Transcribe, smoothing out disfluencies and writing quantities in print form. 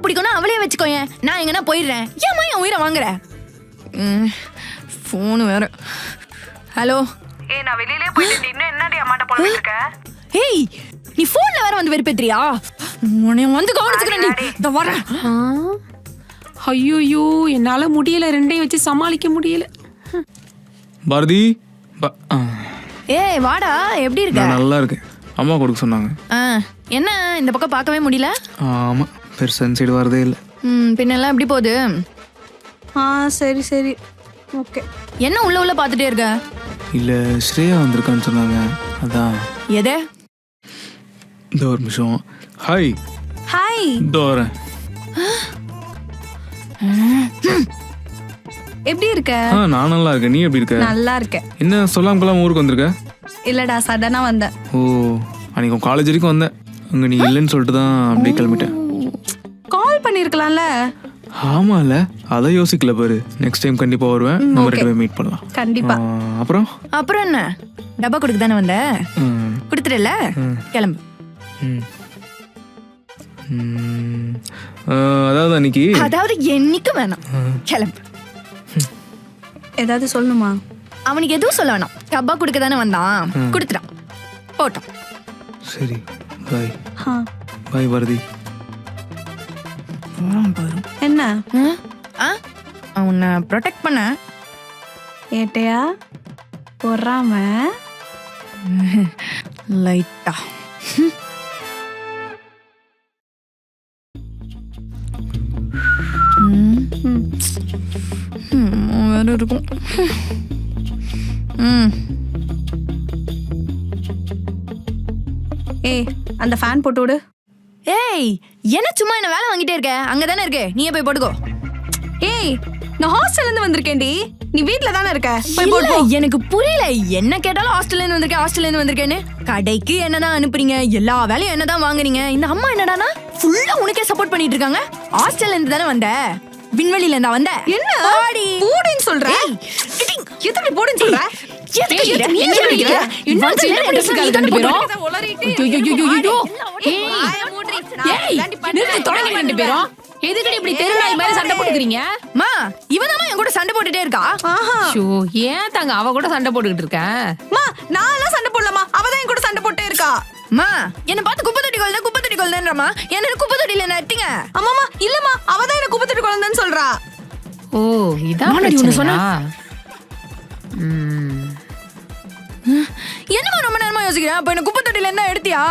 பிடிக்கும்னா அவளே வச்சுக்கோயேன். நான் எங்கன்னா போயிடுறேன். ஏம்மா என் உயிரை வாங்குற? ஃபோனு வேற. ஹலோ. நான் வெளியிலே போயிட்டு இன்னும் என்னடி அம்மாட்ட புலம்பிட்டு இருக்க? ஏய், நீ போன்ல வேற வந்து வெறுப்பேத்ரியா? உன்னை வந்து கவனிச்சுக்கிறேன். இந்த வரேன். ஐயோ, என்னால முடியல, ரெண்டையும் வச்சு சமாளிக்க முடியல. பாரதி. ஏய் வாடா, எப்படி இருக்க? நான் நல்லா இருக்கேன். அம்மா கொடுக்க சொன்னாங்க. என்ன இந்த பக்கம் பார்க்கவே முடியல? ஆமா, பெருசா சைடு வரதே இல்லை. பின்னெல்லாம் எப்படி போகுது? சரி சரி, ஓகே. என்ன உள்ள பார்த்துட்டே இருக்க? இல்ல, ஸ்ரேயா வந்திருக்கான்னு சொன்னாங்க, அதான். எது? இந்த ஒரு நிமிஷம். ஹாய். ஹாய். இதோ வரேன். எப்படி இருக்க? நான் நல்லா இருக்கேன். நீ எப்படி இருக்க? நல்லா இருக்கேன். என்ன சொல்லாம கொள்ளாம ஊருக்கு வந்திருக்க? இல்லடா, சடனா வந்தேன். ஓ, அன்னைக்கு காலேஜ் வரைக்கும் வந்தேன். அங்க நீ இல்லைன்னு சொல்லிட்டு தான் அப்படியே கிளம்பிட்டேன். கால் பண்ணிருக்கலாம்ல. ஆமால, அதை யோசிக்கல பாரு. நெக்ஸ்ட் டைம் கண்டிப்பா வருவேன். நம்ம ரெண்டு பேரும் மீட் பண்ணலாம். கண்டிப்பா. அப்புறம் என்ன, டப்பா கொடுக்க தானே வந்த? கொடுத்துடல, கிளம்பு. அதாவது என்னைக்கு வேணாம், கிளம்பு. ஏதாவது சொல்லணுமா? அவனுக்கு எதுவும் சொல்ல வேணாம். டப்பா கொடுக்க தானே வந்தான், கொடுத்துட்டான், போட்டான். சரி, பாய். பாய் பாரதி. என்ன உன்னை ப்ரொடெக்ட் பண்ண ஏட்டையா பொறாம லைட்டா. வேற இருக்கும். ஏய், அந்த ஃபேன் போட்டு விடு. ஏய், என்ன சும்மா என்ன வேலை வாங்கிட்டே இருக்க? அங்கதானே இருக்கு, நீயே போய் போட்டுக்கோ. ஏய், நான் ஹாஸ்டல்ல இருந்து வந்திருக்கேன்டி. நீ வீட்ல தானே இருக்க? போய் போடு. எனக்கு புரியல, என்ன கேட்டாலும் ஹாஸ்டல்ல இருந்து வந்திருக்கேன், ஹாஸ்டல்ல இருந்து வந்திருக்கேன்னு. கடைக்கு என்னதான் அனுப்புறீங்க, எல்லா வேலையும் என்னதான் வாங்குறீங்க. இந்த அம்மா என்னடானா ஃபுல்லா உனக்கே சப்போர்ட் பண்ணிட்டு இருக்காங்க. ஹாஸ்டல்ல இருந்து தானே வந்த, விண்வெளியில இருந்தா வந்த. என்ன பாடி போடுன்னு சொல்ற? எதுக்கு போடுன்னு சொல்ற? சண்டை போட்டுட்டே இருக்கா? ஏன் தாங்க அவ கூட சண்டை போட்டுக்கிட்டு இருக்கேன்? நான் சண்டை போடலாமா? அவதான் என் கூட சண்டை போட்டே இருக்கா. என்ன பார்த்து குப்பை தொட்டி குழந்தைன்றமா? என்ன குப்பை தொட்டில நட்டிங்க? அம்மாமா இல்லம்மா, அவதான் என்ன குப்பை தொட்டி குழந்தைன்னு சொல்றா. ஓ, இதான் பிரச்சனையா? என்னமா ரொம்ப நேரமா யோசிக்கிறேன். அப்ப என்ன குப்பை தொட்டில இருந்தா எடுத்தியா?